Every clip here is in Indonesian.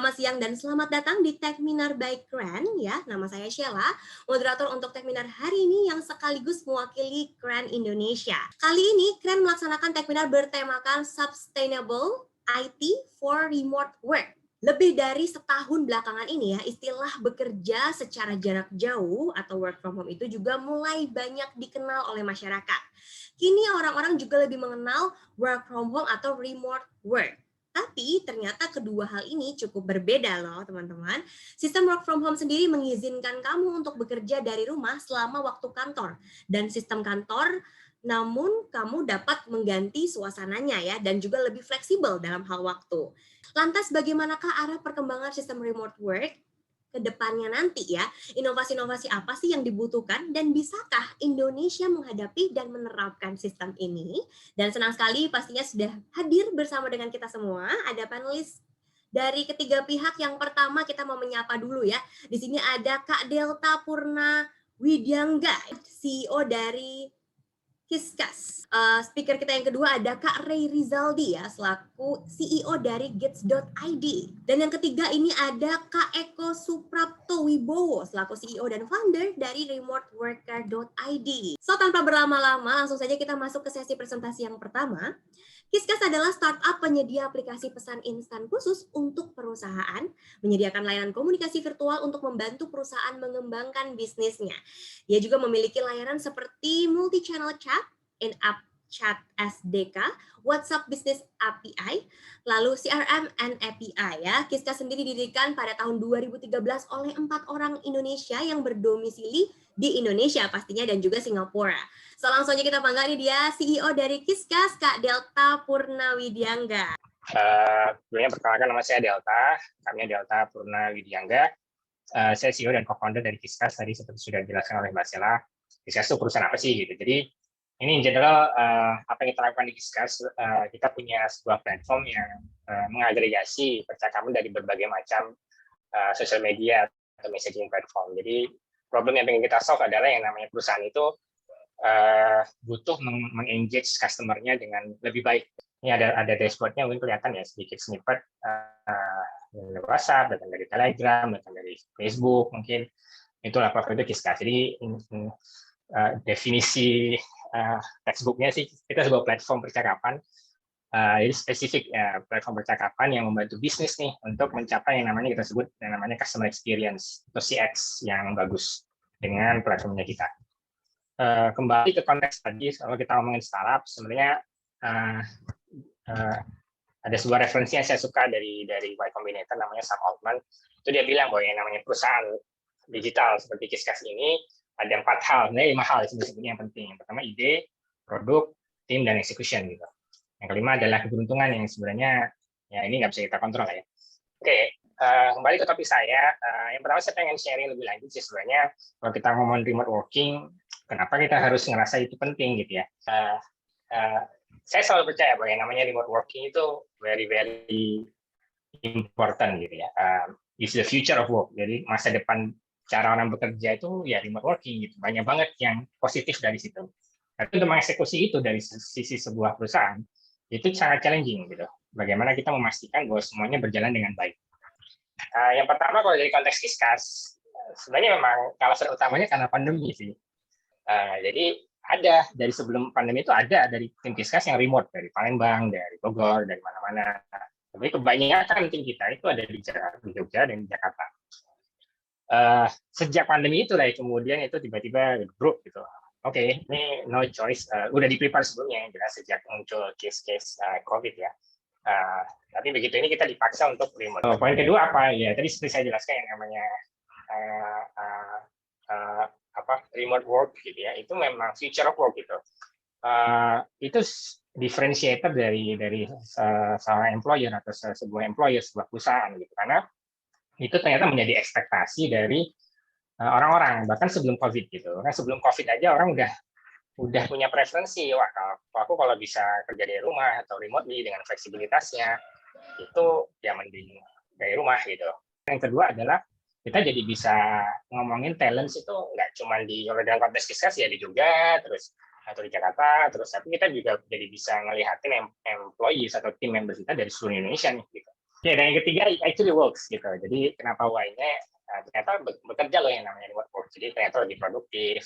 Selamat siang dan selamat datang di Techminar by Kren ya. Nama saya Sheila, moderator untuk Techminar hari ini yang sekaligus mewakili Kren Indonesia. Kali ini Kren melaksanakan Techminar bertemakan Sustainable IT for Remote Work. Lebih dari setahun belakangan ini ya, istilah bekerja secara jarak jauh atau work from home itu juga mulai banyak dikenal oleh masyarakat. Kini orang-orang juga lebih mengenal work from home atau remote work. Tapi ternyata kedua hal ini cukup berbeda loh teman-teman. Sistem work from home sendiri mengizinkan kamu untuk bekerja dari rumah selama waktu kantor. Dan sistem kantor namun kamu dapat mengganti suasananya ya dan juga lebih fleksibel dalam hal waktu. Lantas bagaimanakah arah perkembangan sistem remote work ke depannya nanti ya? Inovasi-inovasi apa sih yang dibutuhkan dan bisakah Indonesia menghadapi dan menerapkan sistem ini? Dan senang sekali pastinya sudah hadir bersama dengan kita semua. Ada panelis dari ketiga pihak. Yang pertama kita mau menyapa dulu ya. Di sini ada Kak Delta Purna Widyangga, CEO dari Kiskas. Speaker kita yang kedua ada Kak Ray Rizaldi ya, selaku CEO dari Gits.id. Dan yang ketiga ini ada Kak Eko Suprapto Wibowo, selaku CEO dan founder dari remoteworker.id. So, tanpa berlama-lama, langsung saja kita masuk ke sesi presentasi yang pertama. Kiskas adalah startup penyedia aplikasi pesan instan khusus untuk perusahaan, menyediakan layanan komunikasi virtual untuk membantu perusahaan mengembangkan bisnisnya. Dia juga memiliki layanan seperti multi-channel chat, in-app chat SDK, WhatsApp Business API, lalu CRM and API ya. Kiskas sendiri didirikan pada tahun 2013 oleh 4 orang Indonesia yang berdomisili di Indonesia pastinya dan juga Singapura. So, langsung aja kita panggil nih dia CEO dari Kiskas, Kak Delta Purnawidyangga. Sebelumnya perkenalkan nama saya Delta, kami Delta Purnawidyangga. Saya CEO dan co-founder dari Kiskas, tadi seperti sudah dijelaskan oleh Mbak Sheila. Kiskas itu perusahaan apa sih gitu. Jadi ini in general apa yang kita lakukan di Kiskas, kita punya sebuah platform yang mengagregasi percakapan dari berbagai macam sosial media atau messaging platform. Jadi problem yang ingin kita solve adalah yang namanya perusahaan itu butuh meng-engage customer-nya dengan lebih baik. Ini ada dashboard-nya, mungkin kelihatan ya sedikit snippet dari WhatsApp, datang dari Telegram, datang dari Facebook, mungkin itulah platform itu Kiskas. Jadi definisi textbook-nya sih kita sebuah platform percakapan, jadi spesifik platform percakapan yang membantu bisnis nih untuk mencapai yang namanya kita sebut yang namanya customer experience atau CX yang bagus dengan platformnya kita. Kembali ke konteks tadi, kalau kita ngomongin startup, sebenarnya ada sebuah referensi yang saya suka dari Y Combinator, namanya Sam Altman. Itu dia bilang bahwa yang namanya perusahaan digital seperti Kiskas ini ada 4 hal, sebenarnya 5 hal sebetulnya yang penting. Yang pertama ide, produk, tim, dan execution gitu. Yang kelima adalah keberuntungan yang sebenarnya ya ini nggak bisa kita kontrol ya. Oke, kembali ke topik saya. Yang pertama saya pengen sharing lebih lanjut sih sebenarnya kalau kita ngomong remote working, kenapa kita harus ngerasa itu penting gitu ya. Saya selalu percaya bahwa yang namanya remote working itu very important gitu ya. It's the future of work. Jadi masa depan cara orang bekerja itu ya remote working gitu. Banyak banget yang positif dari situ. Tapi untuk mengeksekusi itu dari sisi sebuah perusahaan itu sangat challenging gitu. Bagaimana kita memastikan bahwa semuanya berjalan dengan baik. Yang pertama kalau dari konteks Kiskas, sebenarnya memang alasan utamanya karena pandemi sih. Jadi ada dari sebelum pandemi itu ada dari tim Kiskas yang remote dari Palembang, dari Bogor, dari mana-mana. Tapi kebanyakan tim kita itu ada di Jogja dan di Jakarta. Sejak pandemi itu lah kemudian itu tiba-tiba grup gitu. Oke, ini no choice. Udah di-prepare sebelumnya yang jelas sejak muncul case-case COVID ya. Tapi begitu ini kita dipaksa untuk remote. Poin kedua apa ya? Tadi seperti saya jelaskan yang namanya remote work gitu ya. Itu memang future of work gitu. Itu differentiator dari seorang employer atau sebuah employer, sebuah perusahaan gitu. Karena itu ternyata menjadi ekspektasi dari orang-orang bahkan sebelum COVID gitu. Kan sebelum COVID aja orang udah punya preferensi, wah kalau bisa kerja dari rumah atau remotely dengan fleksibilitasnya itu ya mending dari rumah gitu. Yang kedua adalah kita jadi bisa ngomongin talents itu nggak cuma di dalam konteks Kiskas ya di Jogja terus atau di Jakarta terus, tapi kita juga jadi bisa ngelihatin employees atau tim members kita dari seluruh Indonesia nih gitu. Oke, dan yang ketiga, it actually works gitu. Jadi kenapa why-nya ternyata bekerja loh yang namanya remote work. Jadi ternyata lebih produktif,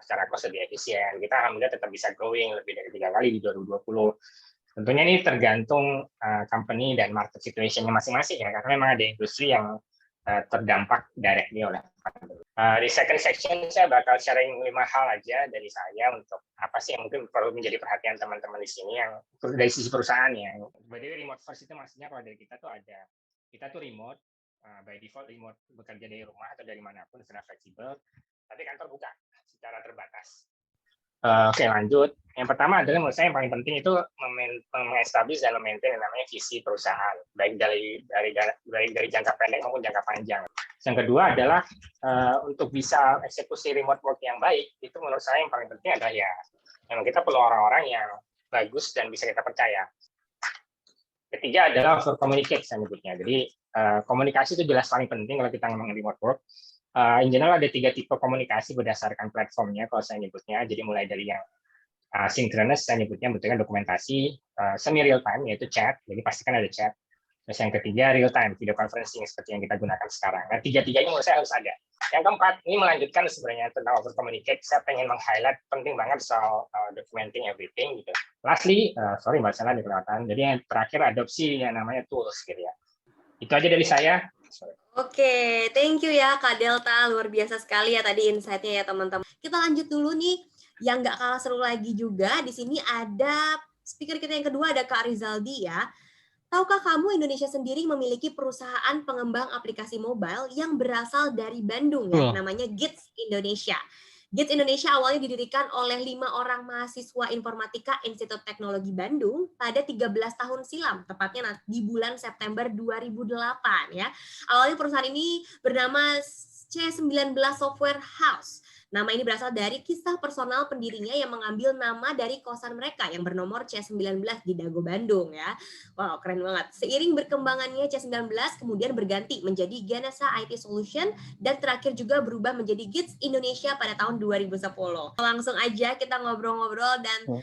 secara cost lebih efisien. Kita alhamdulillah tetap bisa growing lebih dari 3 kali di 2020. Tentunya ini tergantung company dan market situation-nya masing-masing ya, karena memang ada industri yang terdampak directly oleh pandemi. Di second section saya bakal sharing 5 hal aja dari saya untuk apa sih yang mungkin perlu menjadi perhatian teman-teman di sini yang dari sisi perusahaannya. Jadi remote first itu maksudnya kalau dari kita tuh ada, kita tuh remote, by default remote bekerja dari rumah atau dari manapun secara fleksibel, tapi kantor buka secara terbatas. Oke, lanjut. Yang pertama adalah menurut saya yang paling penting itu mengestablish dan memaintain yang namanya visi perusahaan, baik dari jangka pendek maupun jangka panjang. Yang kedua adalah untuk bisa eksekusi remote work yang baik, itu menurut saya yang paling penting adalah ya memang kita perlu orang-orang yang bagus dan bisa kita percaya. Ketiga adalah over communicate saya nyebutnya. Jadi komunikasi itu jelas paling penting kalau kita ngomong remote work. In general ada 3 tipe komunikasi berdasarkan platformnya kalau saya nyebutnya. Jadi mulai dari yang synchronous saya nyebutnya bentuknya dokumentasi, semi real time yaitu chat, jadi pastikan ada chat. Terus yang ketiga real time video conferencing seperti yang kita gunakan sekarang. Nah, tiga-tiganya menurut saya harus ada. Yang keempat ini melanjutkan sebenarnya tentang over communicate. Saya pengen meng-highlight penting banget soal documenting everything gitu. Lastly, sorry Mbak Sela kelewatan. Jadi yang terakhir adopsi yang namanya tools gitu ya. Itu aja dari saya. Sorry. Oke, thank you ya Kak Delta, luar biasa sekali ya tadi insight-nya ya teman-teman. Kita lanjut dulu nih, yang nggak kalah seru lagi juga, di sini ada speaker kita yang kedua ada Kak Rizaldi ya. Tahukah kamu Indonesia sendiri memiliki perusahaan pengembang aplikasi mobile yang berasal dari Bandung ya, namanya Gits Indonesia. Gits Indonesia awalnya didirikan oleh 5 orang mahasiswa informatika Institut Teknologi Bandung pada 13 tahun silam, tepatnya di bulan September 2008 ya. Awalnya perusahaan ini bernama C19 Software House. Nama ini berasal dari kisah personal pendirinya yang mengambil nama dari kosan mereka yang bernomor C19 di Dago, Bandung ya. Wow, keren banget. Seiring berkembangannya C19 kemudian berganti menjadi Ganesa IT Solution dan terakhir juga berubah menjadi Gits Indonesia pada tahun 2010. Langsung aja kita ngobrol-ngobrol dan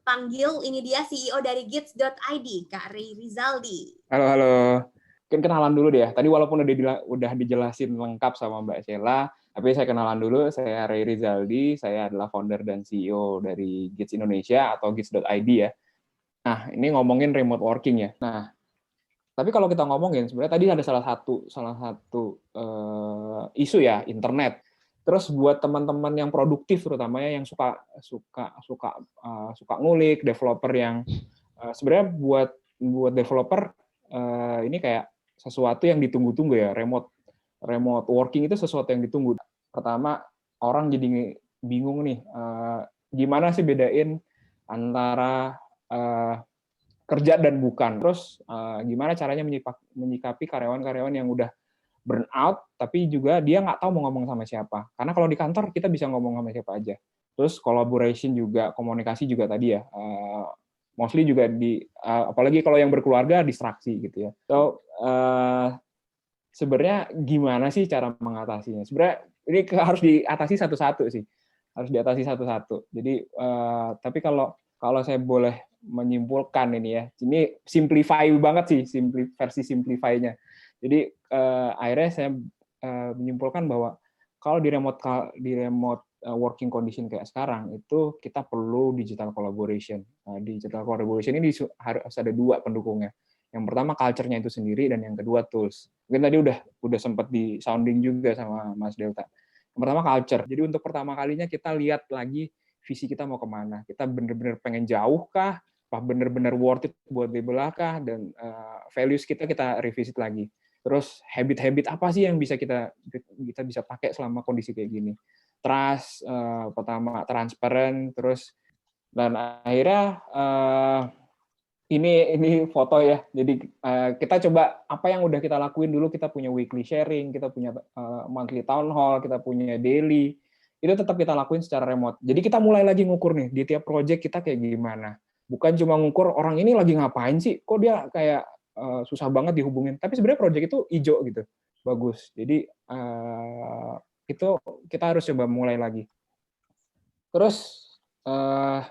panggil ini dia CEO dari Gits.id, Kak Ray Rizaldi. Halo, halo. Mungkin kenalan dulu deh. Tadi walaupun udah dijelasin lengkap sama Mbak Sheila, tapi saya kenalan dulu. Saya Ray Rizaldi, saya adalah founder dan CEO dari Gits Indonesia atau Gits.id ya. Nah, ini ngomongin remote working ya. Nah, tapi kalau kita ngomongin sebenarnya tadi ada salah satu isu ya, internet. Terus buat teman-teman yang produktif terutamanya yang suka ngulik, developer yang sebenarnya buat developer ini kayak sesuatu yang ditunggu-tunggu ya, remote working itu sesuatu yang ditunggu. Pertama, orang jadi bingung nih, gimana sih bedain antara kerja dan bukan. Terus gimana caranya menyikapi karyawan-karyawan yang udah burn out, tapi juga dia nggak tahu mau ngomong sama siapa. Karena kalau di kantor kita bisa ngomong sama siapa aja. Terus collaboration juga, komunikasi juga tadi ya, mostly juga apalagi kalau yang berkeluarga distraksi gitu ya. So sebenarnya gimana sih cara mengatasinya? Sebenarnya ini harus diatasi satu-satu sih, harus diatasi satu-satu. Jadi tapi kalau saya boleh menyimpulkan ini ya, ini simplify banget sih, versi simplify-nya. Jadi akhirnya saya menyimpulkan bahwa kalau di remote working condition kayak sekarang itu kita perlu digital collaboration. Digital collaboration ini harus ada 2 pendukungnya. Yang pertama culture-nya itu sendiri dan yang kedua tools. Mungkin tadi udah sempat di sounding juga sama Mas Delta. Yang pertama culture. Jadi untuk pertama kalinya kita lihat lagi visi kita mau kemana. Kita benar-benar pengen jauh kah? Apa benar-benar worth it buat di belakang? Dan values kita revisit lagi. Terus habit-habit apa sih yang bisa kita bisa pakai selama kondisi kayak gini? Trust, pertama transparent, terus dan akhirnya ini foto ya. Jadi kita coba apa yang udah kita lakuin dulu, kita punya weekly sharing, kita punya monthly town hall, kita punya daily. Itu tetap kita lakuin secara remote. Jadi kita mulai lagi ngukur nih di tiap project kita kayak gimana. Bukan cuma ngukur orang ini lagi ngapain sih, kok dia kayak susah banget dihubungin. Tapi sebenarnya project itu hijau gitu, bagus. Jadi itu kita harus coba mulai lagi. Terus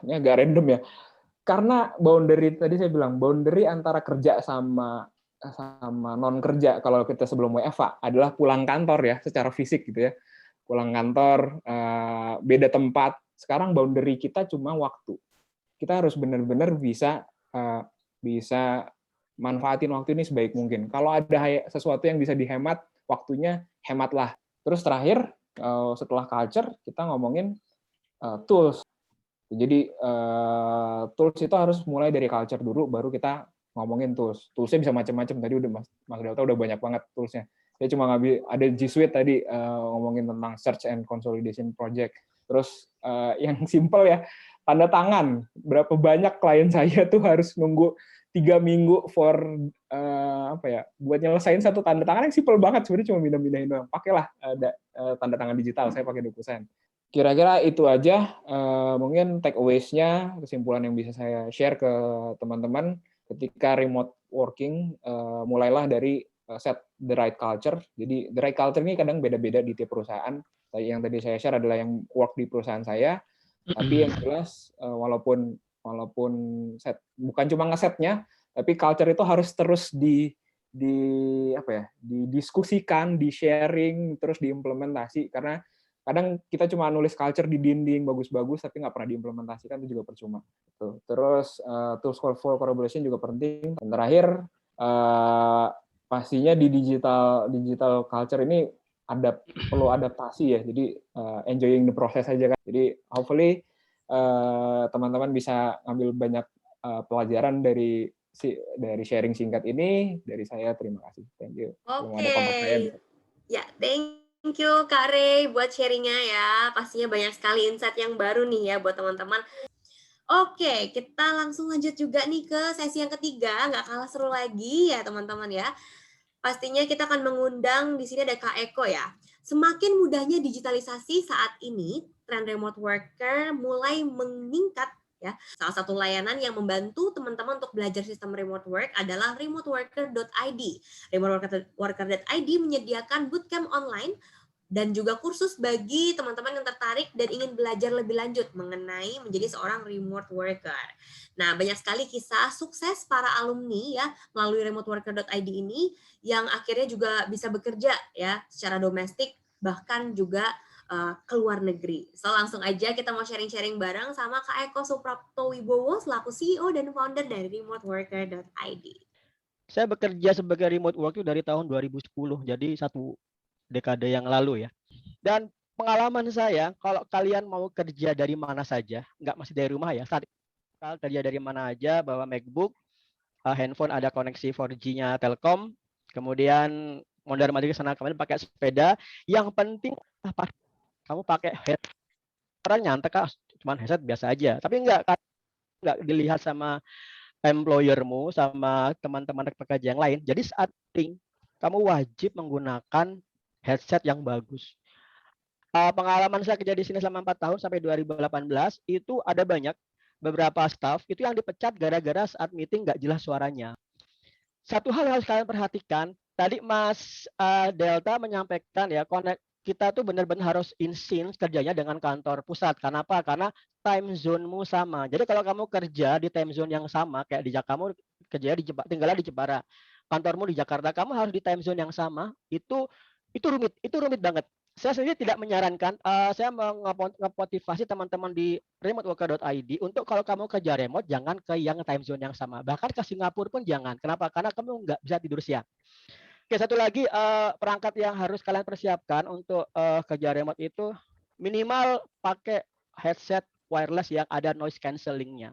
ini agak random ya. Karena boundary tadi saya bilang boundary antara kerja sama sama non kerja kalau kita sebelum WFH adalah pulang kantor ya, secara fisik gitu ya. Pulang kantor, beda tempat. Sekarang boundary kita cuma waktu. Kita harus benar-benar bisa manfaatin waktu ini sebaik mungkin. Kalau ada sesuatu yang bisa dihemat, waktunya hematlah. Terus terakhir, setelah culture, kita ngomongin tools. Jadi tools itu harus mulai dari culture dulu, baru kita ngomongin tools. Toolsnya bisa macam-macam. Tadi udah Mas Delta udah banyak banget toolsnya. Saya cuma ngambil, ada G Suite tadi ngomongin tentang search and consolidation project. Terus yang simple ya, tanda tangan. Berapa banyak klien saya tuh harus nunggu 3 minggu buat nyelesain satu tanda tangan yang simple banget, sebenarnya cuma pindah-pindahin doang. Pakailah ada tanda tangan digital, saya pakai DocuSign. Kira-kira itu aja mungkin takeaways-nya, kesimpulan yang bisa saya share ke teman-teman ketika remote working. Mulailah dari set the right culture. Jadi the right culture ini kadang beda-beda di tiap perusahaan. Yang tadi saya share adalah yang work di perusahaan saya, tapi yang jelas walaupun bukan cuma ngesetnya, tapi culture itu harus terus didiskusikan, di-sharing, terus diimplementasi, karena kadang kita cuma nulis culture di dinding bagus-bagus tapi nggak pernah diimplementasikan, itu juga percuma. Terus tools for collaboration juga penting. Dan terakhir pastinya di digital culture ini perlu adaptasi ya. Jadi enjoying the process aja kan. Jadi hopefully teman-teman bisa ngambil banyak pelajaran dari sharing singkat ini. Dari saya terima kasih. Thank you. Oke. Ya, thank you Kak Rey buat sharingnya ya. Pastinya banyak sekali insight yang baru nih ya buat teman-teman. Oke, kita langsung lanjut juga nih ke sesi yang ketiga. Nggak kalah seru lagi ya teman-teman ya. Pastinya kita akan mengundang di sini ada Kak Eko ya. Semakin mudahnya digitalisasi saat ini, tren remote worker mulai meningkat ya. Salah satu layanan yang membantu teman-teman untuk belajar sistem remote work adalah remoteworker.id. Remoteworker.id menyediakan bootcamp online dan juga kursus bagi teman-teman yang tertarik dan ingin belajar lebih lanjut mengenai menjadi seorang remote worker. Nah, banyak sekali kisah sukses para alumni ya melalui remoteworker.id ini yang akhirnya juga bisa bekerja ya secara domestik bahkan juga ke luar negeri. So, langsung aja kita mau sharing-sharing bareng sama Kak Eko Suprapto Wibowo selaku CEO dan founder dari remoteworker.id. Saya bekerja sebagai remote worker dari tahun 2010, jadi 1 dekade yang lalu ya. Dan pengalaman saya, kalau kalian mau kerja dari mana saja, nggak masih dari rumah ya, saat kerja dari mana aja, bawa MacBook, handphone ada koneksi 4G-nya Telkom, kemudian mondar-mandir ke sana kemarin pakai sepeda, yang penting kamu pakai headset, orang nyantek cuma headset biasa aja, tapi nggak dilihat sama employermu, sama teman-teman pekerja yang lain. Jadi saat kamu wajib menggunakan headset yang bagus. Pengalaman saya kerja di sini selama 4 tahun sampai 2018 itu ada beberapa staff itu yang dipecat gara-gara saat meeting nggak jelas suaranya. Satu hal yang harus kalian perhatikan, tadi Mas Delta menyampaikan ya, kita tuh benar-benar harus in sync kerjanya dengan kantor pusat. Kenapa? Karena time zone-mu sama. Jadi kalau kamu kerja di time zone yang sama, kayak kamu kerja tinggalnya di Jepara, kantormu di Jakarta, kamu harus di time zone yang sama. Itu rumit banget. Saya sendiri tidak menyarankan, saya mengomotivasi teman-teman di remoteworker.id untuk kalau kamu kerja remote, jangan ke yang time zone yang sama. Bahkan ke Singapura pun jangan. Kenapa? Karena kamu nggak bisa tidur siang. Oke, satu lagi perangkat yang harus kalian persiapkan untuk kerja remote itu minimal pakai headset wireless yang ada noise cancelling-nya.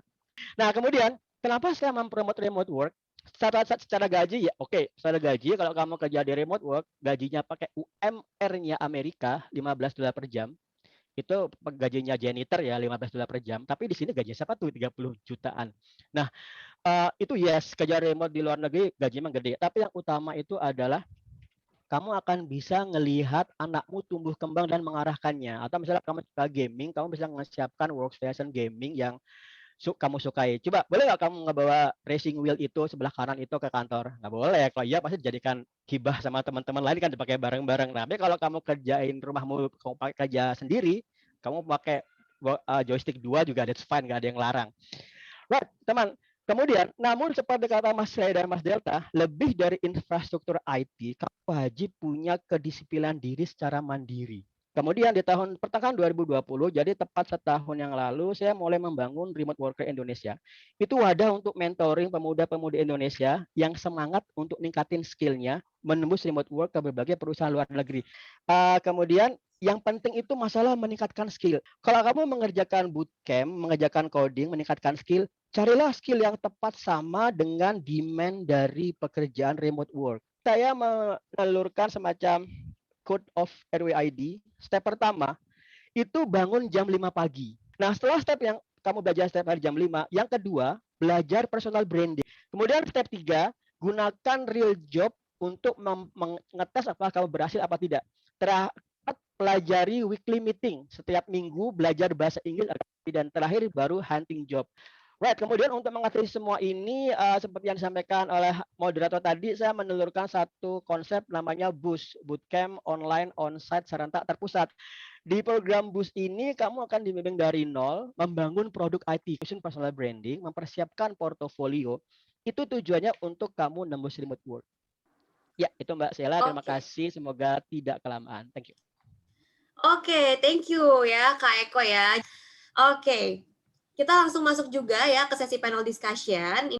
Nah, kemudian kenapa saya mempromote remote work? Secara gaji ya, oke, secara gaji kalau kamu kerja di remote work, gajinya pakai UMR-nya Amerika $15 per jam. Itu gajinya janitor ya $15 per jam, tapi di sini gaji siapa tuh 30 jutaan. Nah, itu yes, kerja remote di luar negeri gaji memang gede, tapi yang utama itu adalah kamu akan bisa ngelihat anakmu tumbuh kembang dan mengarahkannya. Atau misalnya kamu suka gaming, kamu bisa menyiapkan workstation gaming yang kamu sukai. Coba, boleh nggak kamu ngebawa racing wheel itu sebelah kanan itu ke kantor? Nggak boleh. Kalau iya pasti dijadikan hibah sama teman-teman lain kan, dipakai bareng-bareng. Tapi kalau kamu kerjain rumahmu, kamu pakai kerja sendiri, kamu pakai joystick 2 juga that's fine, nggak ada yang larang. Right, teman. Kemudian, namun seperti kata Mas Ray dan Mas Delta, lebih dari infrastruktur IT, kamu wajib punya kedisiplinan diri secara mandiri. Kemudian di pertengahan 2020, jadi tepat setahun yang lalu, saya mulai membangun Remote Worker Indonesia. Itu wadah untuk mentoring pemuda-pemudi Indonesia yang semangat untuk ningkatin skill-nya, menembus remote work ke berbagai perusahaan luar negeri. Kemudian yang penting itu masalah meningkatkan skill. Kalau kamu mengerjakan bootcamp, mengerjakan coding, meningkatkan skill, carilah skill yang tepat sama dengan demand dari pekerjaan remote work. Saya menelurkan semacam code of RWID. Step pertama, itu bangun jam 5 pagi. Nah, setelah step yang kamu belajar setiap hari jam 5, yang kedua, belajar personal branding. Kemudian step 3, gunakan real job untuk mengetes apakah kamu berhasil apa tidak. Terakhir, pelajari weekly meeting. Setiap minggu belajar bahasa Inggris, dan terakhir baru hunting job. Right, kemudian untuk mengatasi semua ini, seperti yang disampaikan oleh moderator tadi, saya menelurkan satu konsep namanya BOOST, Bootcamp Online On-Site Serentak Terpusat. Di program BOOST ini, kamu akan dibimbing dari nol, membangun produk IT, personal branding, mempersiapkan portofolio. Itu tujuannya untuk kamu nembus remote work. Ya, itu Mbak Sheila. Terima kasih. Semoga tidak kelamaan. Thank you. Oke, thank you ya Kak Eko ya. Oke, kita langsung masuk juga ya ke sesi panel discussion.